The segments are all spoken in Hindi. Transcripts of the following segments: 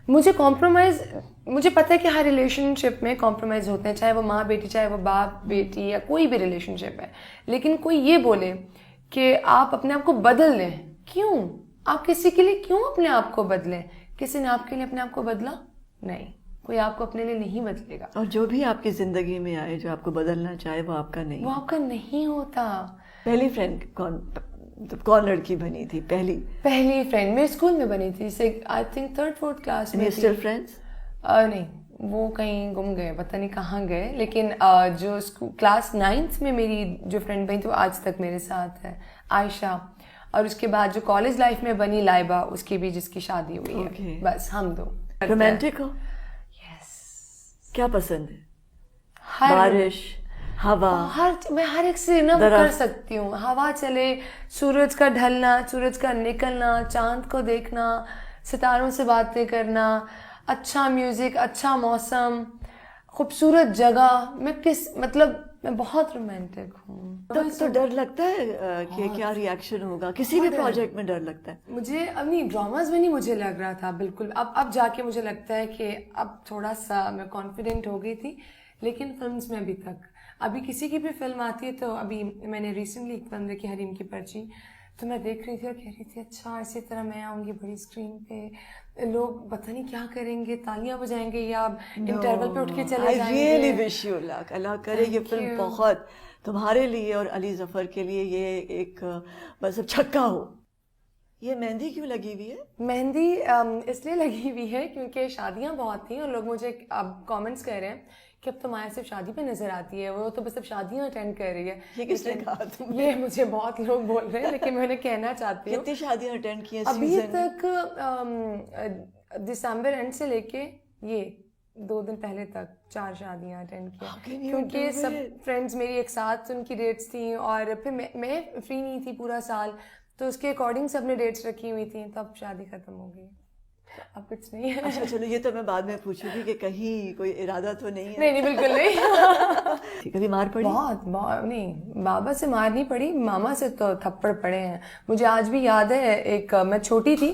मुझे कॉम्प्रोमाइज़, मुझे पता है कि हर रिलेशनशिप में कॉम्प्रोमाइज़ होते हैं, चाहे वो माँ बेटी, चाहे वो बाप बेटी, या कोई भी रिलेशनशिप है। लेकिन कोई ये बोले कि आप अपने आप को बदल लें, क्यों? आप किसी के लिए क्यों अपने आप को बदलें? किसी ने आपके लिए अपने आप को बदला? नहीं, कोई आपको अपने लिए नहीं बदलेगा। और जो भी आपकी ज़िंदगी में आए, जो आपको बदलना चाहे, वो आपका नहीं, वो आपका नहीं होता। पहली फ्रेंड कौन लड़की बनी थी? पहली फ्रेंड मेरे स्कूल में बनी थी, आई थिंक 3rd-4th क्लास में। Still friends? नहीं, वो कहीं गुम गए, पता नहीं कहाँ गए। लेकिन जो क्लास 9th में मेरी जो फ्रेंड बनी थी वो आज तक मेरे साथ है, आयशा। और उसके बाद जो कॉलेज लाइफ में बनी लाइबा, उसकी भी जिसकी शादी हुई है। बस हम दो। रोमांटिक हो? यस। क्या पसंद है? बारिश, हवा? मैं हर एक से ना वो कर सकती हूँ। हवा चले, सूरज का ढलना, सूरज का निकलना, चांद को देखना, सितारों से बातें करना, अच्छा म्यूजिक, अच्छा मौसम, खूबसूरत जगह। मैं बहुत रोमांटिक हूँ। तो डर लगता है कि क्या रिएक्शन होगा? किसी भी प्रोजेक्ट में डर लगता है मुझे। अब नहीं, ड्रामाज में नहीं मुझे लग रहा था बिल्कुल। अब जाके मुझे लगता है कि अब थोड़ा सा मैं कॉन्फिडेंट हो गई थी। लेकिन फिल्म्स में अभी किसी की भी फिल्म आती है, तो अभी मैंने रिसेंटली एक फिल्म देखी, हरीम की पर्ची, तो मैं देख रही थी और कह रही थी अच्छा इसी तरह मैं आऊँगी बड़ी स्क्रीन पे, लोग पता नहीं क्या करेंगे, तालियां बजाएंगे या इंटरवल पे उठ के चले जाएंगे। I really wish you luck। अल्लाह करे ये फिल्म बहुत तुम्हारे लिए और अली जफर के लिए ये एक बस छक्का हो। ये मेहंदी क्यों लगी हुई है? मेहंदी इसलिए लगी हुई है क्योंकि शादियां बहुत थी और लोग मुझे अब कमेंट्स कर रहे हैं कि अब तो माया सिर्फ शादी पे नजर आती है, वो तो बस अब शादियां अटेंड कर रही है। ये किसने कहा तुमने? ये मुझे बहुत लोग बोल रहे हैं, लेकिन मैंने कहना चाहती हूँ कितनी शादियां अटेंड की हैं अभी सीजन तक? दिसंबर एंड से लेके ये 2 दिन पहले तक 4 शादियां अटेंड की, क्योंकि सब फ्रेंड्स मेरी एक साथ उनकी डेट्स थी और फिर मैं फ्री नहीं थी पूरा साल, तो उसके अकॉर्डिंग सबने डेट्स रखी हुई थी, तब शादी खत्म हो गई। अब कुछ नहीं है। अच्छा चलो, ये तो मैं बाद में पूछूंगी कि कहीं कोई इरादा तो नहीं है। नहीं बिल्कुल नहीं। कभी मार पड़ी? बहुत नहीं, बाबा से मार नहीं पड़ी, मामा से तो थप्पड़ पड़े हैं। मुझे आज भी याद है, मैं छोटी थी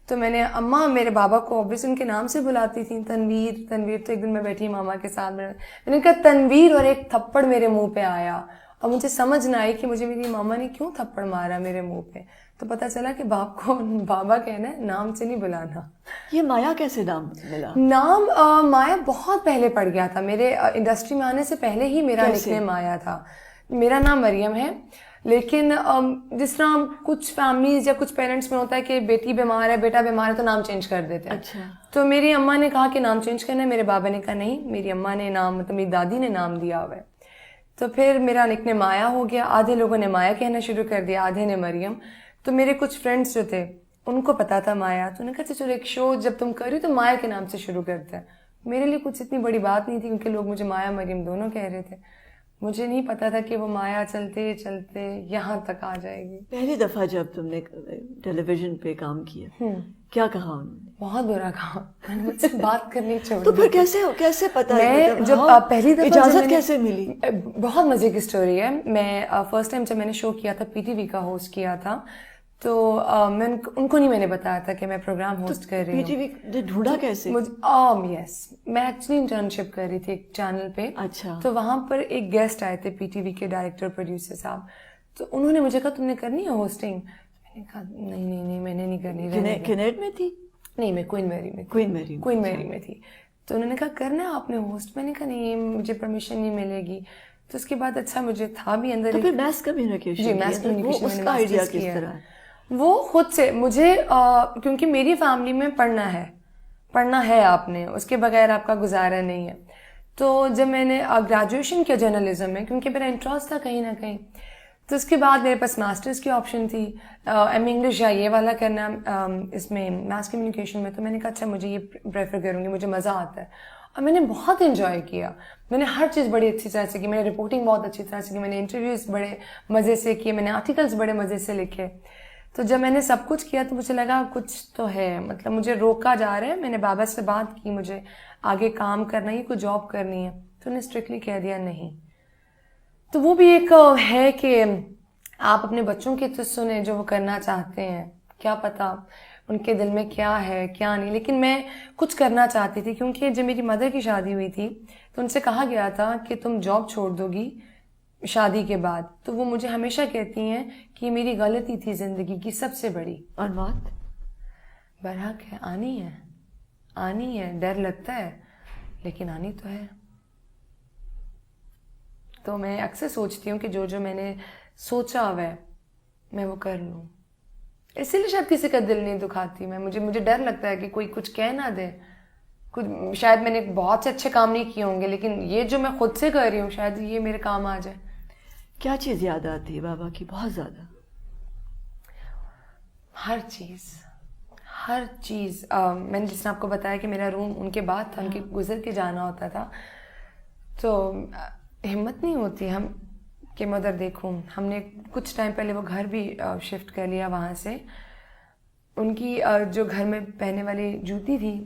तो मैंने, अम्मा मेरे बाबा को ऑब्वियसली उनके नाम से बुलाती थी, तनवीर तनवीर। तो एक दिन मैं बैठी मामा के साथ, मैंने कहा तनवीर, और एक थप्पड़ मेरे मुंह पे आया और मुझे समझ ना आई कि मुझे मेरी मामा ने क्यों थप्पड़ मारा मेरे मुंह पे। तो पता चला कि बाप को बाबा कहना है, नाम से नहीं बुलाना। ये माया कैसे नाम मिला? नाम माया बहुत पहले पड़ गया था, मेरे इंडस्ट्री में आने से पहले ही मेरा निकनेम माया था। मेरा नाम मरियम है, लेकिन जिस तरह कुछ फैमिलीज या कुछ पेरेंट्स में होता है कि बेटी बीमार है, बेटा बीमार है, तो नाम चेंज कर देते हैं। अच्छा। तो मेरी अम्मा ने कहा कि नाम चेंज करना है, मेरे बाबा ने कहा नहीं, मेरी अम्मा ने नाम, मतलब मेरी दादी ने नाम दिया हुआ है। तो फिर मेरा निकनेम माया हो गया। आधे लोगों ने माया कहना शुरू कर दिया, आधे ने मरियम। तो मेरे कुछ फ्रेंड्स जो थे उनको पता था माया, तो उन्होंने कहा चलो एक शो जब तुम कर रही हो तो माया के नाम से शुरू करते हैं। मेरे लिए कुछ इतनी बड़ी बात नहीं थी, क्योंकि लोग मुझे माया मरियम दोनों कह रहे थे। मुझे नहीं पता था कि वो माया चलते चलते यहाँ तक आ जाएगी। पहली दफा जब तुमने टेलीविजन पे काम किया, क्या कहा उन्होंने? बहुत बुरा कहा, मैंने मुझसे बात करनी छोड़ दी। तो फिर कैसे पता? मैं जब पहली दफा इजाजत कैसे मिली? बहुत मजे की स्टोरी है। मैं फर्स्ट टाइम जब मैंने शो किया था, पीटीवी का होस्ट किया था, तो मैं उनको नहीं मैंने बताया था कि मैं प्रोग्राम होस्ट कर रही हूँ। पीटीवी ढूंढा कैसे? यस, मैं एक्चुअली इंटर्नशिप कर रही थी एक चैनल पे। अच्छा। तो वहां पर एक गेस्ट आए थे, पीटीवी के डायरेक्टर प्रोड्यूसर साहब। तो उन्होंने मुझे कहा तुमने करनी है होस्टिंग? मैंने कहा नहीं मैंने नहीं करनी। किनेट में थी? नहीं, मैं क्वीन मैरी में थी। तो उन्होंने कहा करना है आपने होस्ट? मैंने कहा नहीं, मुझे परमिशन नहीं मिलेगी। तो उसके बाद अच्छा मुझे था भी अंदर। तो फिर मैस कम्युनिकेशन? जी, मैस कम्युनिकेशन उसका आइडिया किस तरह? वो खुद से मुझे क्योंकि मेरी फैमिली में पढ़ना है आपने, उसके बगैर आपका गुजारा नहीं है। तो जब मैंने ग्रेजुएशन किया जर्नलिज्म में, क्योंकि मेरा इंटरेस्ट था कहीं ना कहीं, तो उसके बाद मेरे पास मास्टर्स की ऑप्शन थी, एम इंग्लिश या ये वाला करना इसमें मास कम्युनिकेशन में। तो मैंने कहा अच्छा मुझे ये प्रेफर करूँगी, मुझे मज़ा आता है। और मैंने बहुत एंजॉय किया, मैंने हर चीज़ बड़ी अच्छी तरह से की, मैंने रिपोर्टिंग बहुत अच्छी तरह से की, मैंने इंटरव्यूज़ बड़े मज़े से किए, मैंने आर्टिकल्स बड़े मज़े से लिखे। तो जब मैंने सब कुछ किया तो मुझे लगा कुछ तो है, मतलब मुझे रोका जा रहा है। मैंने बाबा से बात की, मुझे आगे काम करना है, कोई जॉब करनी है, तो उन्हें स्ट्रिक्टली कह दिया नहीं। तो वो भी एक है कि आप अपने बच्चों की तो सुने जो वो करना चाहते हैं, क्या पता उनके दिल में क्या है क्या नहीं, लेकिन मैं कुछ करना चाहती थी क्योंकि जब मेरी मदर की शादी हुई थी तो उनसे कहा गया था कि तुम जॉब छोड़ दोगी शादी के बाद। तो वो मुझे हमेशा कहती हैं कि मेरी गलती थी ज़िंदगी की सबसे बड़ी। और मौत बरहक है, आनी है, डर लगता है लेकिन आनी तो है। तो मैं अक्सर सोचती हूँ कि जो जो मैंने सोचा हुआ है मैं वो कर लूँ, इसीलिए शायद किसी का दिल नहीं दुखाती मैं। मुझे डर लगता है कि कोई कुछ कह ना दे। कुछ शायद मैंने बहुत से अच्छे काम नहीं किए होंगे, लेकिन ये जो मैं खुद से कर रही हूँ शायद ये मेरे काम आ जाए। क्या चीज़ याद आती है बाबा की बहुत ज़्यादा? हर चीज़। मैंने जिसने आपको बताया कि मेरा रूम उनके बाद था, उनके गुजर के जाना होता था, तो हिम्मत नहीं होती हम कि मैं उधर देखूं। हमने कुछ टाइम पहले वो घर भी शिफ्ट कर लिया वहाँ से। उनकी जो घर में पहनने वाली जूती थी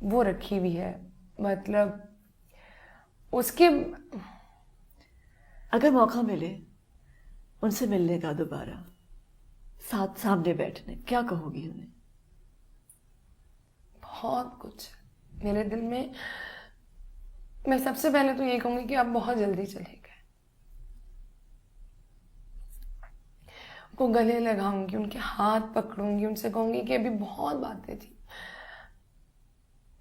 वो रखी हुई है, मतलब उसके। अगर मौका मिले उनसे मिलने का दोबारा, साथ सामने बैठने, क्या कहोगी उन्हें? बहुत कुछ मेरे दिल में। मैं सबसे पहले तो ये कहूँगी कि आप बहुत जल्दी चले गए। उनको गले लगाऊंगी, उनके हाथ पकड़ूंगी, उनसे कहूँगी कि अभी बहुत बातें थी,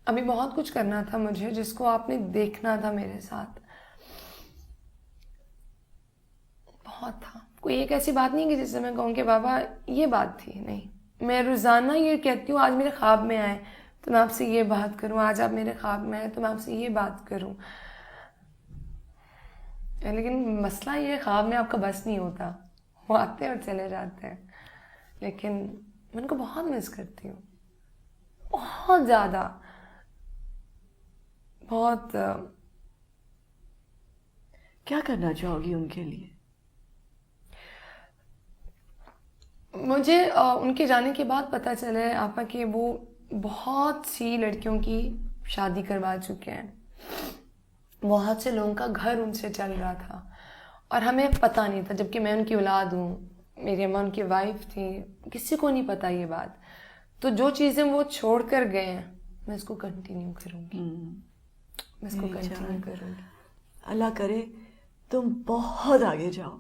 अभी बहुत कुछ करना था मुझे जिसको आपने देखना था मेरे साथ। बहुत था। कोई एक ऐसी बात नहीं कि जिससे मैं कहूँ कि बाबा ये बात थी, नहीं। मैं रोज़ाना ये कहती हूँ आज मेरे ख्वाब में आए तो मैं आपसे ये बात करूँ, आज आप मेरे ख्वाब में आए तो मैं आपसे ये बात करूँ। लेकिन मसला ये ख्वाब में आपका बस नहीं होता, वो आते हैं और चले जाते हैं। लेकिन मैं उनको बहुत मिस करती हूँ, बहुत ज़्यादा, बहुत। क्या करना चाहोगी उनके लिए? मुझे उनके जाने के बाद पता चला है आपा कि वो बहुत सी लड़कियों की शादी करवा चुके हैं, बहुत से लोगों का घर उनसे चल रहा था और हमें पता नहीं था, जबकि मैं उनकी औलाद हूँ, मेरी अम्मा उनकी वाइफ थी, किसी को नहीं पता ये बात। तो जो चीज़ें वो छोड़ कर गए हैं मैं इसको कंटिन्यू करूँगी, मैं इसको कंटिन्यू करूँगी। अल्लाह करे तुम बहुत आगे जाओ,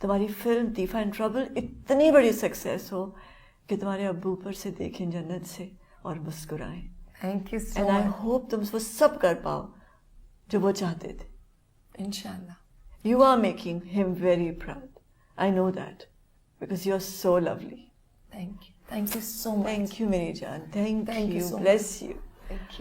तुम्हारी फिल्म दीफा इन ट्रबल इतनी बड़ी सक्सेस हो कि तुम्हारे अब्बू ऊपर से देखें जन्नत से और मुस्कुराएं। Thank you so and I much. Hope तुम वो सब कर पाओ जो वो चाहते थे। इंशाल्लाह। You are making him very proud. I know that because you're so lovely. Thank you so much. Thank you, मेरी जान. Thank you you. so much. Bless you. Thank you.